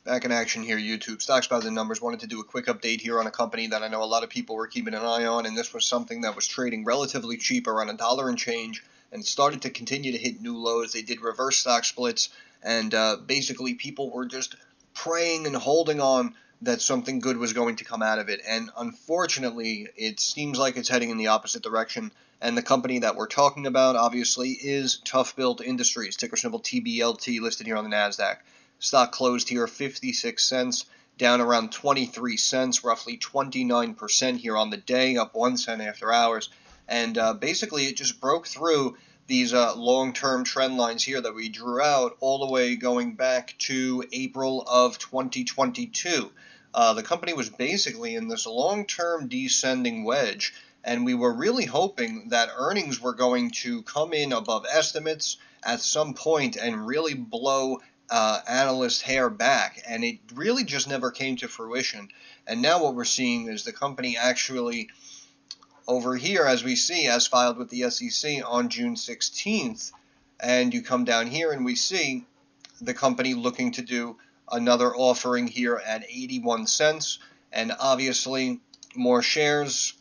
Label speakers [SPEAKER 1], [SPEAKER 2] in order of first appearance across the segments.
[SPEAKER 1] Back in action here, YouTube. Stocks by the numbers. Wanted to do a quick update here on a company that I know a lot of people were keeping an eye on, and this was something that was trading relatively cheap, around $1 and change, and started to continue to hit new lows. They did reverse stock splits, and basically people were just praying and holding on that something good was going to come out of it. And unfortunately, it seems like it's heading in the opposite direction. And the company that we're talking about, obviously, is ToughBuilt Industries, ticker symbol TBLT, listed here on the NASDAQ. Stock closed here 56 cents, down around 23 cents, roughly 29% here on the day, up 1 cent after hours. And basically, it just broke through these long-term trend lines here that we drew out all the way going back to April of 2022. The company was basically in this long-term descending wedge, and we were really hoping that earnings were going to come in above estimates at some point and really blow analyst hair back, and it really just never came to fruition. And now what we're seeing is the company actually over here, as we see, as filed with the SEC on June 16th, and you come down here and we see the company looking to do another offering here at 81 cents, and obviously more shares.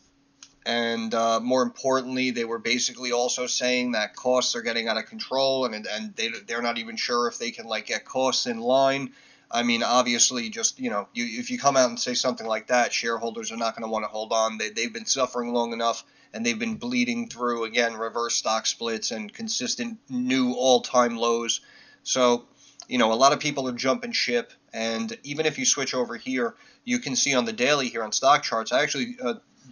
[SPEAKER 1] And more importantly, they were basically also saying that costs are getting out of control, and they're not even sure if they can get costs in line. I mean, obviously, just if you come out and say something like that, shareholders are not going to want to hold on. They've been suffering long enough, and they've been bleeding through again reverse stock splits and consistent new all-time lows. So a lot of people are jumping ship, and even if you switch over here, you can see on the daily here on stock charts. I actually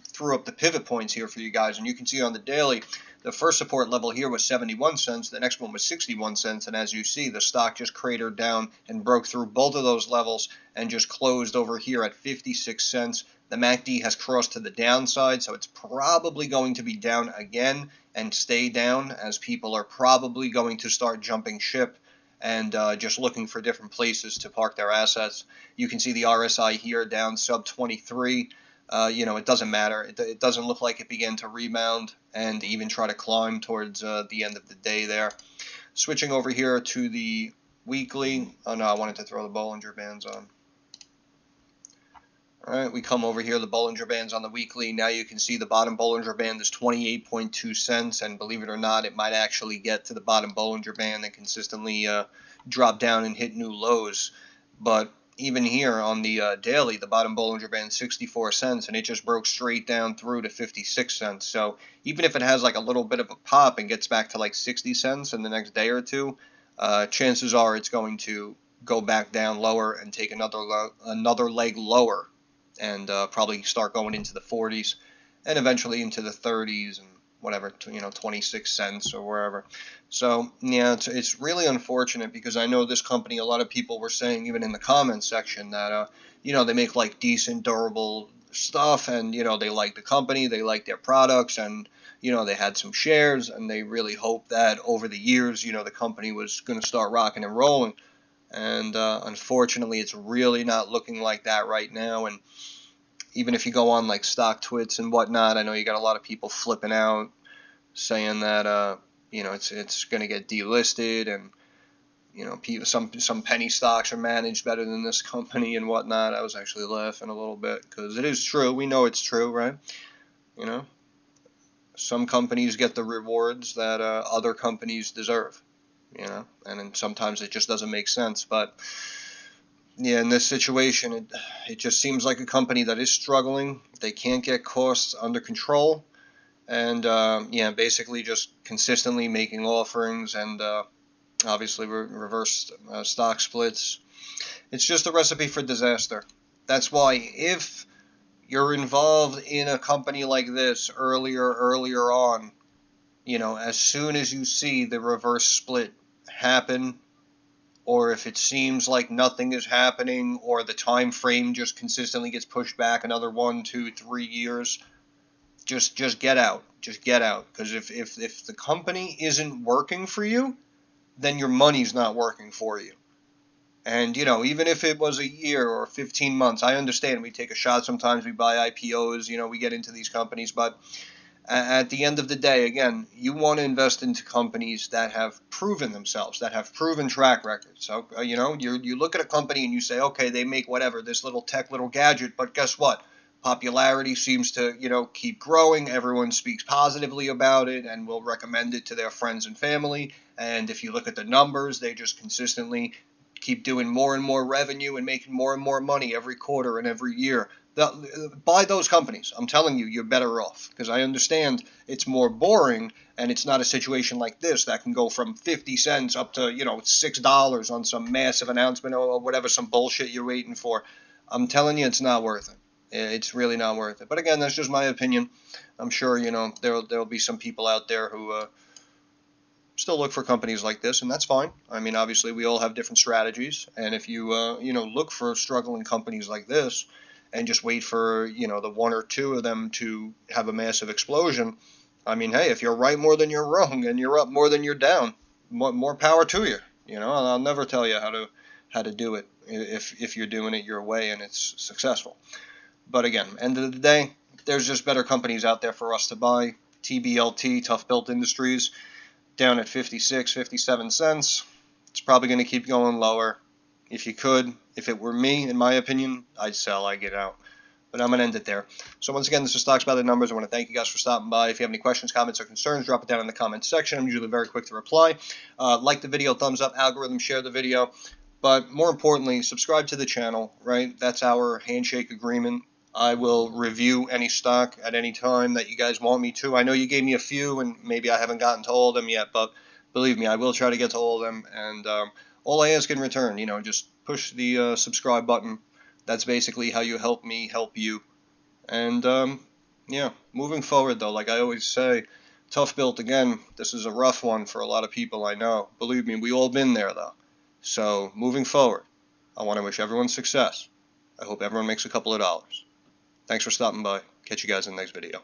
[SPEAKER 1] threw up the pivot points here for you guys, and you can see on the daily the first support level here was 71 cents, the next one was 61 cents, and as you see, the stock just cratered down and broke through both of those levels and just closed over here at 56 cents. The MACD has crossed to the downside, so it's probably going to be down again and stay down, as people are probably going to start jumping ship and just looking for different places to park their assets. You can see the RSI here down sub 23. It doesn't matter. It doesn't look like it began to rebound and even try to climb towards the end of the day there. Switching over here to the weekly. Oh no, I wanted to throw the Bollinger Bands on. Alright, we come over here, the Bollinger Bands on the weekly. Now you can see the bottom Bollinger Band is 28.2 cents, and believe it or not, it might actually get to the bottom Bollinger Band and consistently drop down and hit new lows. But even here on the daily, the bottom Bollinger Band 64 cents, and it just broke straight down through to 56 cents. So even if it has a little bit of a pop and gets back to 60 cents in the next day or two, chances are it's going to go back down lower and take another leg lower, and probably start going into the 40s and eventually into the 30s and whatever, 26 cents or wherever. So yeah, it's really unfortunate, because I know this company, a lot of people were saying even in the comments section that they make decent, durable stuff, and they like the company, they like their products, and they had some shares, and they really hope that over the years the company was going to start rocking and rolling. And unfortunately, it's really not looking like that right now. And even if you go on stock twits and whatnot, I know you got a lot of people flipping out, saying that it's going to get delisted, and some penny stocks are managed better than this company and whatnot. I was actually laughing a little bit, because it is true. We know it's true, right? Some companies get the rewards that other companies deserve, and then sometimes it just doesn't make sense. But yeah, in this situation, it just seems like a company that is struggling. They can't get costs under control, and basically just consistently making offerings and obviously reverse stock splits. It's just a recipe for disaster. That's why if you're involved in a company like this earlier on, as soon as you see the reverse split happen, or if it seems like nothing is happening, or the time frame just consistently gets pushed back another 1, 2, 3 years, just get out. Just get out. Because if the company isn't working for you, then your money's not working for you. And, even if it was a year or 15 months, I understand we take a shot sometimes, we buy IPOs, we get into these companies, but At the end of the day, again, you want to invest into companies that have proven themselves, that have proven track records. So, you look at a company and you say, okay, they make whatever, this little tech, little gadget, but guess what? Popularity seems to, keep growing. Everyone speaks positively about it and will recommend it to their friends and family. And if you look at the numbers, they just consistently keep doing more and more revenue and making more and more money every quarter and every year. Buy those companies. I'm telling you, you're better off, because I understand it's more boring and it's not a situation like this that can go from 50 cents up to, $6 on some massive announcement or whatever, some bullshit you're waiting for. I'm telling you, it's not worth it. It's really not worth it. But again, that's just my opinion. I'm sure, there'll be some people out there who still look for companies like this, and that's fine. I mean, obviously, we all have different strategies, and if you look for struggling companies like this, and just wait for the one or two of them to have a massive explosion, I mean, hey, if you're right more than you're wrong, and you're up more than you're down, more power to you. I'll never tell you how to do it if you're doing it your way and it's successful. But again, end of the day, there's just better companies out there for us to buy. TBLT, ToughBuilt Industries, down at 56, 57 cents. It's probably going to keep going lower. If it were me, in my opinion, I'd sell, I'd get out. But I'm going to end it there. So once again, this is Stocks by the Numbers. I want to thank you guys for stopping by. If you have any questions, comments, or concerns, drop it down in the comments section. I'm usually very quick to reply. Like the video, thumbs up, algorithm, share the video. But more importantly, subscribe to the channel, right? That's our handshake agreement. I will review any stock at any time that you guys want me to. I know you gave me a few, and maybe I haven't gotten to all of them yet, but believe me, I will try to get to all of them. And all I ask in return, just push the subscribe button. That's basically how you help me help you. And yeah, moving forward though, like I always say, ToughBuilt, again, this is a rough one for a lot of people, I know. Believe me, we all been there though. So moving forward, I want to wish everyone success. I hope everyone makes a couple of dollars. Thanks for stopping by. Catch you guys in the next video.